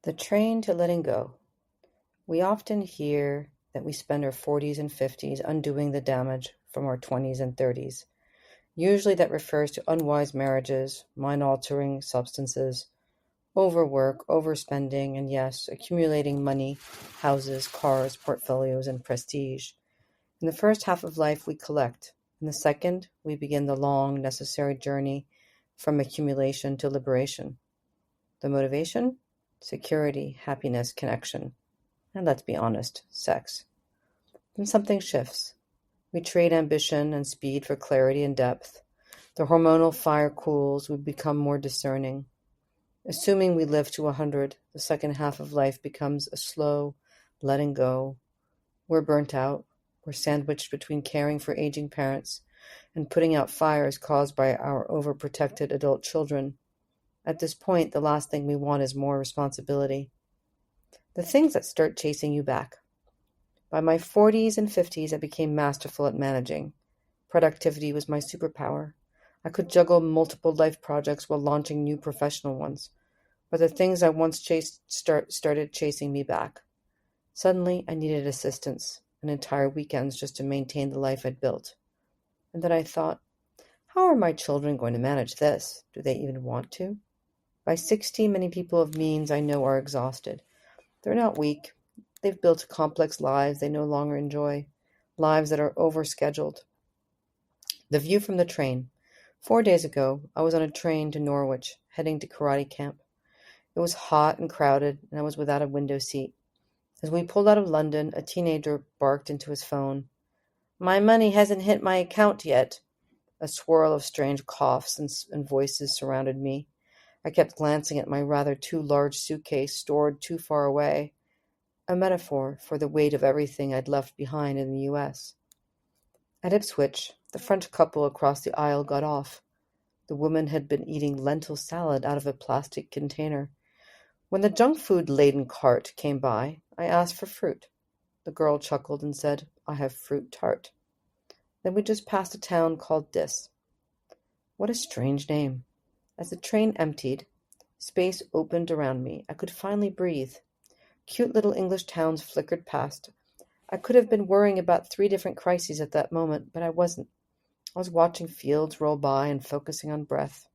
The train to letting go. We often hear that we spend our 40s and 50s undoing the damage from our 20s and 30s. Usually that refers to unwise marriages, mind-altering substances, overwork, overspending, and yes, accumulating money, houses, cars, portfolios, and prestige. In the first half of life, we collect. In the second, we begin the long, necessary journey from accumulation to liberation. The motivation? Security, happiness, connection. And let's be honest, sex. Then something shifts. We trade ambition and speed for clarity and depth. The hormonal fire cools, we become more discerning. Assuming we live to 100, the second half of life becomes a slow letting go. We're burnt out. We're sandwiched between caring for aging parents and putting out fires caused by our overprotected adult children. At this point, the last thing we want is more responsibility. The things that start chasing you back. By my 40s and 50s, I became masterful at managing. Productivity was my superpower. I could juggle multiple life projects while launching new professional ones. But the things I once chased started chasing me back. Suddenly, I needed assistance, and entire weekends just to maintain the life I'd built. And then I thought, how are my children going to manage this? Do they even want to? By 60, many people of means I know are exhausted. They're not weak. They've built complex lives they no longer enjoy, lives that are overscheduled. The view from the train. 4 days ago, I was on a train to Norwich, heading to karate camp. It was hot and crowded, and I was without a window seat. As we pulled out of London, a teenager barked into his phone. "My money hasn't hit my account yet." A swirl of strange coughs and voices surrounded me. I kept glancing at my rather too large suitcase stored too far away, a metaphor for the weight of everything I'd left behind in the U.S. At Ipswich, the French couple across the aisle got off. The woman had been eating lentil salad out of a plastic container. When the junk food-laden cart came by, I asked for fruit. The girl chuckled and said, "I have fruit tart." Then we just passed a town called Dis. What a strange name. As the train emptied, space opened around me. I could finally breathe. Cute little English towns flickered past. I could have been worrying about 3 different crises at that moment, but I wasn't. I was watching fields roll by and focusing on breath.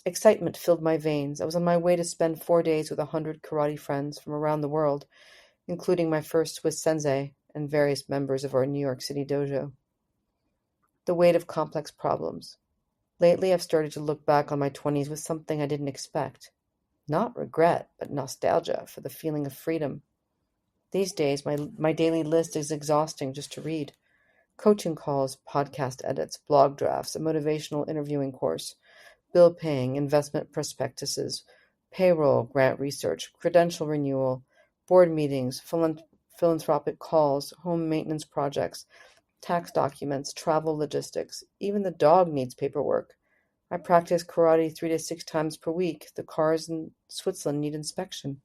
Excitement filled my veins. I was on my way to spend 4 days with 100 karate friends from around the world, including my first Swiss sensei and various members of our New York City dojo. The weight of complex problems. Lately, I've started to look back on my 20s with something I didn't expect. Not regret, but nostalgia for the feeling of freedom. These days, my daily list is exhausting just to read. Coaching calls, podcast edits, blog drafts, a motivational interviewing course, bill paying, investment prospectuses, payroll, grant research, credential renewal, board meetings, philanthropic calls, home maintenance projects, tax documents, travel logistics. Even the dog needs paperwork. I practice karate 3 to 6 times per week. The cars in Switzerland need inspection.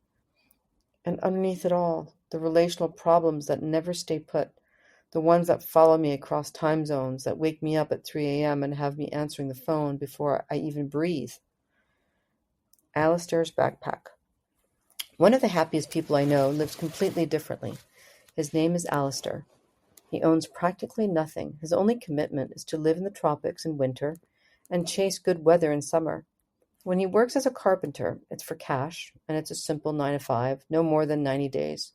And underneath it all, the relational problems that never stay put, the ones that follow me across time zones, that wake me up at 3 a.m. and have me answering the phone before I even breathe. Alistair's backpack. One of the happiest people I know lives completely differently. His name is Alistair. He owns practically nothing. His only commitment is to live in the tropics in winter and chase good weather in summer. When he works as a carpenter, it's for cash, and it's a simple 9 to 5, no more than 90 days.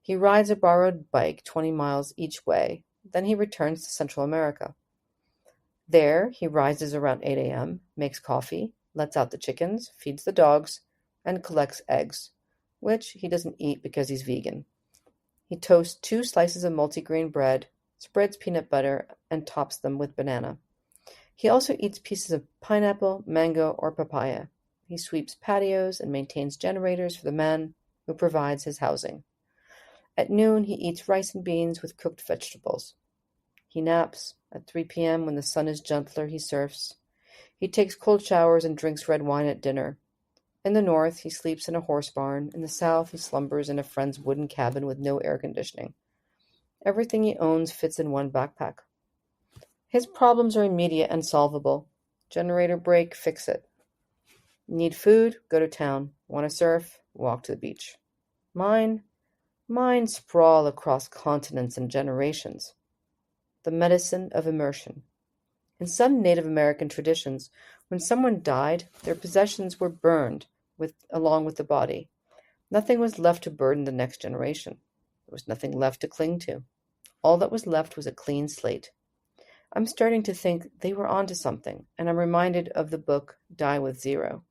He rides a borrowed bike 20 miles each way, then he returns to Central America. There, he rises around 8 a.m., makes coffee, lets out the chickens, feeds the dogs, and collects eggs, which he doesn't eat because he's vegan. He toasts 2 slices of multigrain bread, spreads peanut butter, and tops them with banana. He also eats pieces of pineapple, mango, or papaya. He sweeps patios and maintains generators for the man who provides his housing. At noon, he eats rice and beans with cooked vegetables. He naps. At 3 p.m., when the sun is gentler, he surfs. He takes cold showers and drinks red wine at dinner. In the north, he sleeps in a horse barn. In the south, he slumbers in a friend's wooden cabin with no air conditioning. Everything he owns fits in one backpack. His problems are immediate and solvable. Generator break, fix it. Need food? Go to town. Want to surf? Walk to the beach. Mine? Mine sprawl across continents and generations. The medicine of immersion. In some Native American traditions, when someone died, their possessions were burned along with the body. Nothing was left to burden the next generation. There was nothing left to cling to. All that was left was a clean slate. I'm starting to think they were onto something, and I'm reminded of the book Die with Zero.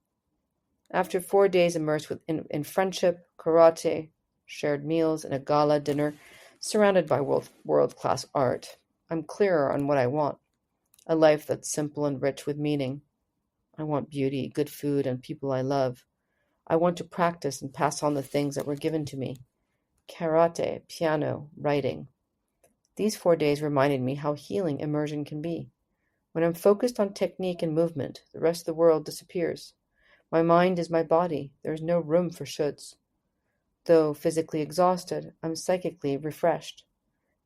After 4 days immersed in friendship, karate, shared meals, and a gala dinner surrounded by world-class art, I'm clearer on what I want. A life that's simple and rich with meaning. I want beauty, good food, and people I love. I want to practice and pass on the things that were given to me. Karate, piano, writing. These 4 days reminded me how healing immersion can be. When I'm focused on technique and movement, the rest of the world disappears. My mind is my body. There is no room for shoulds. Though physically exhausted, I'm psychically refreshed.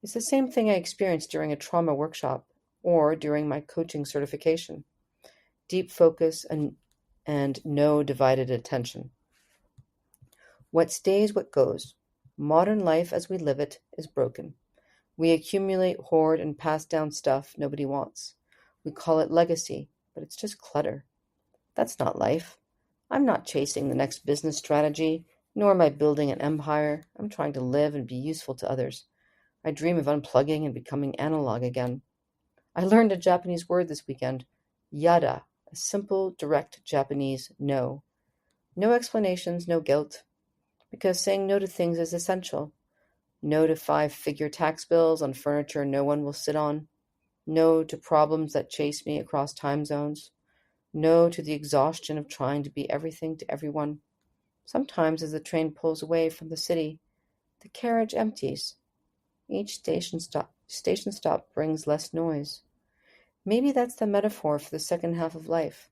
It's the same thing I experienced during a trauma workshop or during my coaching certification. Deep focus and no divided attention. What stays, what goes. Modern life as we live it is broken. We accumulate, hoard, and pass down stuff nobody wants. We call it legacy, but it's just clutter. That's not life. I'm not chasing the next business strategy, nor am I building an empire. I'm trying to live and be useful to others. I dream of unplugging and becoming analog again. I learned a Japanese word this weekend, yada, a simple, direct Japanese no. No explanations, no guilt, because saying no to things is essential. No to 5-figure tax bills on furniture no one will sit on. No to problems that chase me across time zones. No to the exhaustion of trying to be everything to everyone. Sometimes as the train pulls away from the city, the carriage empties. Each station stop brings less noise. Maybe that's the metaphor for the second half of life.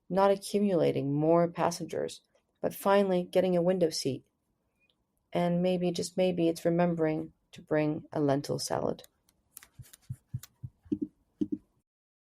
Not accumulating more passengers, but finally getting a window seat. And maybe, just maybe, it's remembering to bring a lentil salad.